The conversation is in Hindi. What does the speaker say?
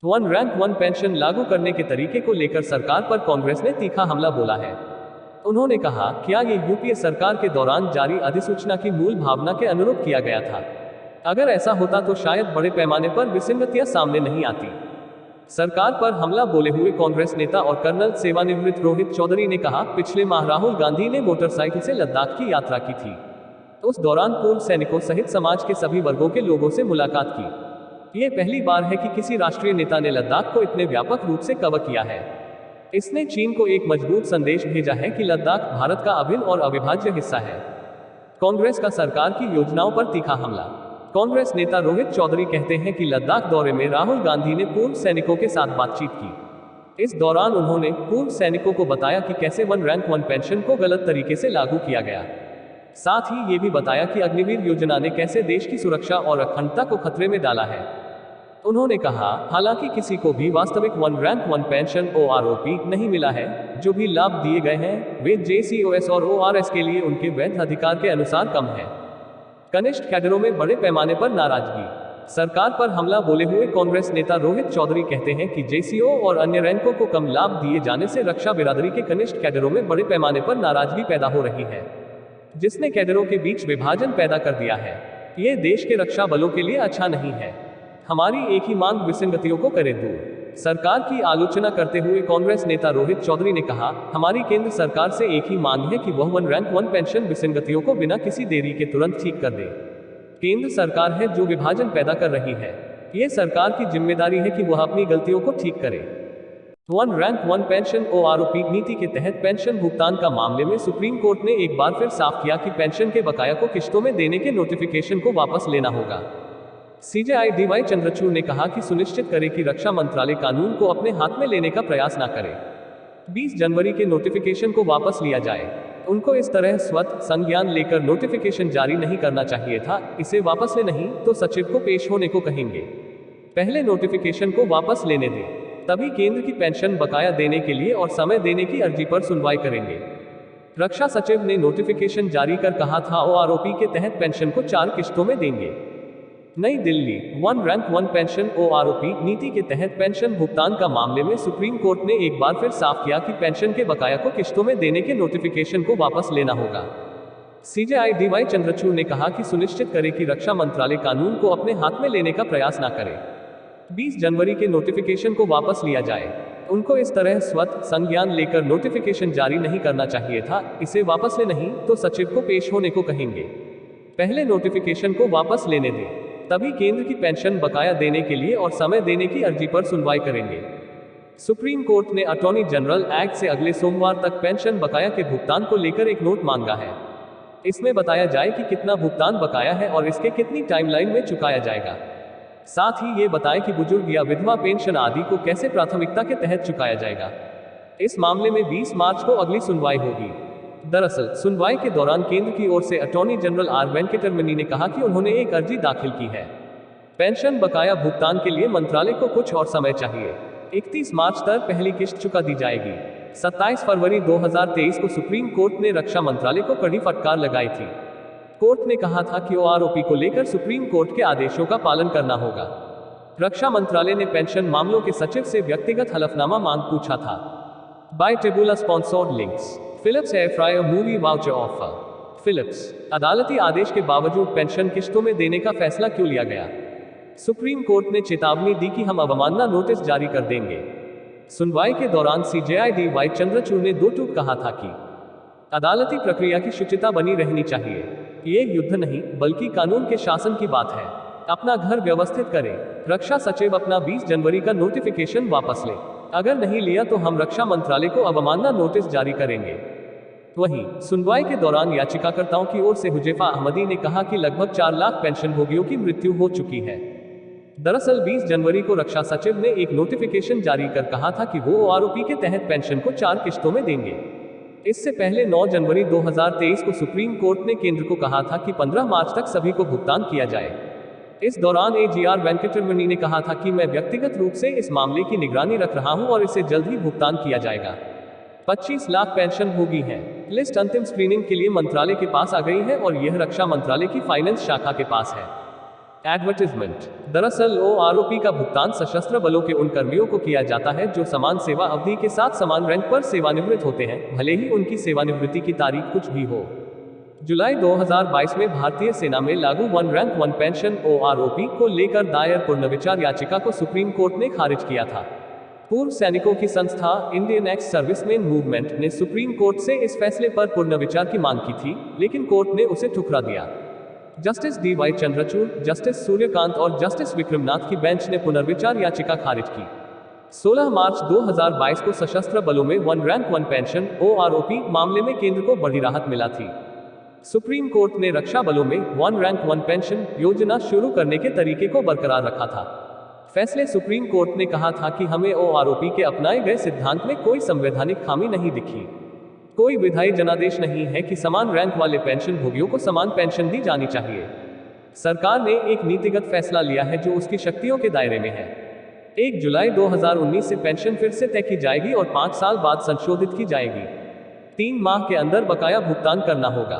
वन रैंक वन पेंशन लागू करने के तरीके को लेकर सरकार पर कांग्रेस ने तीखा हमला बोला है। उन्होंने कहा, क्या ये यूपीए सरकार के दौरान जारी अधिसूचना की मूल भावना के अनुरूप किया गया था? अगर ऐसा होता तो शायद बड़े पैमाने पर विसंगतियां सामने नहीं आती। सरकार पर हमला बोले हुए कांग्रेस नेता और कर्नल सेवानिवृत्त रोहित चौधरी ने कहा, पिछले माह राहुल गांधी ने मोटरसाइकिल से लद्दाख की यात्रा की थी। उस दौरान पूर्व सैनिकों सहित समाज के सभी वर्गों के लोगों से मुलाकात की। यह पहली बार है कि किसी राष्ट्रीय नेता ने लद्दाख को इतने व्यापक रूप से कवर किया है। इसने चीन को एक मजबूत संदेश भेजा है कि लद्दाख भारत का अभिन्न और अविभाज्य हिस्सा है। कांग्रेस का सरकार की योजनाओं पर तीखा हमला। कांग्रेस नेता रोहित चौधरी कहते हैं कि लद्दाख दौरे में राहुल गांधी ने पूर्व सैनिकों के साथ बातचीत की। इस दौरान उन्होंने पूर्व सैनिकों को बताया कि कैसे वन रैंक वन पेंशन को गलत तरीके से लागू किया गया। साथ ही ये भी बताया कि अग्निवीर योजना ने कैसे देश की सुरक्षा और अखंडता को खतरे में डाला है। उन्होंने कहा, हालांकि किसी को भी वास्तविक one rank one pension OROP नहीं मिला है। जो भी लाभ दिए गए हैं वे JCOS और ORS के लिए उनके वैध अधिकार के अनुसार कम है। कनिष्ठ कैडरों में बड़े पैमाने पर नाराजगी। सरकार पर हमला बोले हुए कांग्रेस नेता रोहित चौधरी कहते हैं कि JCO और अन्य रैंकों को कम लाभ दिए जाने से रक्षा बिरादरी के कनिष्ठ कैडरों में बड़े पैमाने पर नाराजगी पैदा हो रही है, जिसने कैडरों के बीच विभाजन पैदा कर दिया है। ये देश के रक्षा बलों के लिए अच्छा नहीं है। हमारी एक ही मांग विसंगतियों को करे दूर। सरकार की आलोचना करते हुए कांग्रेस नेता रोहित चौधरी ने कहा, हमारी केंद्र सरकार से एक ही मांग है कि वह वन रैंक वन पेंशन विसंगतियों को बिना किसी देरी के तुरंत ठीक कर दे। केंद्र सरकार है जो विभाजन पैदा कर रही है। ये सरकार की जिम्मेदारी है कि वह अपनी गलतियों को ठीक करे। One rank one pension OROP नीति के तहत पेंशन भुगतान का मामले में सुप्रीम कोर्ट ने एक बार फिर साफ किया कि पेंशन के बकाया को किश्तों में देने के नोटिफिकेशन को वापस लेना होगा। CJI DY चंद्रचूड़ ने कहा कि सुनिश्चित करे कि रक्षा मंत्रालय कानून को अपने हाथ में लेने का प्रयास न करे। 20 जनवरी के नोटिफिकेशन को वापस लिया जाए। उनको इस तरह स्वतः संज्ञान लेकर नोटिफिकेशन जारी नहीं करना चाहिए था। इसे वापस ले नहीं तो सचिव को पेश होने को कहेंगे। पहले नोटिफिकेशन को वापस लेने दें, तभी केंद्र की पेंशन बकाया देने के लिए और समय देने की अर्जी पर सुनवाई करेंगे। रक्षा सचिव ने नोटिफिकेशन जारी कर कहा था OROP के तहत पेंशन को 4 किश्तों में देंगे। नई Delhi. One rank one pension OROP नीति के तहत पेंशन भुगतान का मामले में सुप्रीम कोर्ट ने एक बार फिर साफ किया कि पेंशन के बकाया को किश्तों में देने के नोटिफिकेशन को वापस लेना होगा। CJI DY चंद्रचूड़ ने कहा कि सुनिश्चित करे कि रक्षा मंत्रालय कानून को अपने हाथ में लेने का प्रयास न करे। 20 जनवरी के नोटिफिकेशन को वापस लिया जाए। उनको इस तरह स्वतः संज्ञान लेकर नोटिफिकेशन जारी नहीं करना चाहिए था। इसे वापस ले नहीं तो सचिव को पेश होने को कहेंगे। पहले नोटिफिकेशन को वापस लेने दें, तभी केंद्र की पेंशन बकाया देने के लिए और समय देने की अर्जी पर सुनवाई करेंगे। सुप्रीम कोर्ट ने अटॉर्नी जनरल एक्ट से अगले सोमवार तक पेंशन बकाया के भुगतान को लेकर एक नोट मांगा है। इसमें बताया जाए कि कितना भुगतान बकाया है और इसके कितनी टाइमलाइन में चुकाया जाएगा। साथ ही ये बताएं कि बुजुर्ग या विधवा पेंशन आदि को कैसे प्राथमिकता के तहत चुकाया जाएगा। इस मामले में 20 मार्च को अगली सुनवाई होगी। दरअसल सुनवाई के दौरान केंद्र की ओर से अटॉर्नी जनरल R वेंकटरमणी ने कहा कि उन्होंने एक अर्जी दाखिल की है। पेंशन बकाया भुगतान के लिए मंत्रालय को कुछ और समय चाहिए। 31 मार्च तक पहली किश्त चुका दी जाएगी। 27 फरवरी 2023 को सुप्रीम कोर्ट ने रक्षा मंत्रालय को कड़ी फटकार लगाई थी। कोर्ट ने कहा था कि OROP को लेकर सुप्रीम कोर्ट के आदेशों का पालन करना होगा। रक्षा मंत्रालय ने पेंशन मामलों के सचिव से व्यक्तिगत हलफनामा मांग पूछा था। By Taboola sponsored links. Philips air fryer movie voucher offer. Philips. अदालती आदेश के बावजूद पेंशन किश्तों में देने का फैसला क्यों लिया गया? सुप्रीम कोर्ट ने चेतावनी दी कि हम अवमानना नोटिस जारी कर देंगे। सुनवाई के दौरान CJI DY चंद्रचूड़ ने 2 टूक कहा था कि अदालती प्रक्रिया की शुचिता बनी रहनी चाहिए। ये युद्ध नहीं बल्कि कानून के शासन की बात है। अपना घर व्यवस्थित करें। रक्षा सचिव अपना 20 जनवरी का नोटिफिकेशन वापस ले। अगर नहीं लिया तो हम रक्षा मंत्रालय को अवमानना नोटिस जारी करेंगे। वहीं सुनवाई के दौरान याचिकाकर्ताओं की ओर से हुजैफा अहमदी ने कहा कि लगभग 4 लाख पेंशनभोगियों की मृत्यु हो चुकी है। दरअसल 20 जनवरी को रक्षा सचिव ने एक नोटिफिकेशन जारी कर कहा था कि वो OROP के तहत पेंशन को 4 किश्तों में देंगे। इससे पहले 9 जनवरी 2023 को सुप्रीम कोर्ट ने केंद्र को कहा था कि 15 मार्च तक सभी को भुगतान किया जाए। इस दौरान AGR वेंकटरमणी ने कहा था कि मैं व्यक्तिगत रूप से इस मामले की निगरानी रख रहा हूं और इसे जल्द ही भुगतान किया जाएगा। 25 लाख पेंशनभोगी हैं। लिस्ट अंतिम स्क्रीनिंग के लिए मंत्रालय के पास आ गई है और यह रक्षा मंत्रालय की फाइनेंस शाखा के पास है। एडवर्टाइजमेंट। दरअसल OROP का भुगतान सशस्त्र बलों के उन कर्मियों को किया जाता है जो समान सेवा अवधि के साथ समान रैंक पर सेवानिवृत्त होते हैं, भले ही उनकी सेवानिवृत्ति की तारीख कुछ भी हो। जुलाई 2022 में भारतीय सेना में लागू one rank one pension OROP को लेकर दायर पुनर्विचार याचिका को सुप्रीम कोर्ट ने खारिज किया था। पूर्व सैनिकों की संस्था इंडियन एक्स सर्विसमैन मूवमेंट ने सुप्रीम कोर्ट से इस फैसले पर पुनर्विचार की मांग की थी, लेकिन कोर्ट ने उसे ठुकरा दिया। Justice DY Chandrachud, justice Suryakant और जस्टिस विक्रमनाथ की बेंच ने पुनर्विचार याचिका खारिज की। 16 मार्च 2022 को सशस्त्र बलों में one rank one pension OROP मामले में केंद्र को बड़ी राहत मिला थी। सुप्रीम कोर्ट ने रक्षा बलों में वन रैंक वन पेंशन योजना शुरू करने के तरीके को बरकरार रखा था। फैसले सुप्रीम कोर्ट ने कहा था कि हमें OROP के अपनाए गए सिद्धांत में कोई संवैधानिक खामी नहीं दिखी। कोई विधायी जनादेश नहीं है कि समान रैंक वाले पेंशन भोगियों को समान पेंशन दी जानी चाहिए। सरकार ने एक नीतिगत फैसला लिया है जो उसकी शक्तियों के दायरे में है। 1 जुलाई 2019 से पेंशन फिर से तय की जाएगी और 5 साल बाद संशोधित की जाएगी। 3 माह के अंदर बकाया भुगतान करना होगा।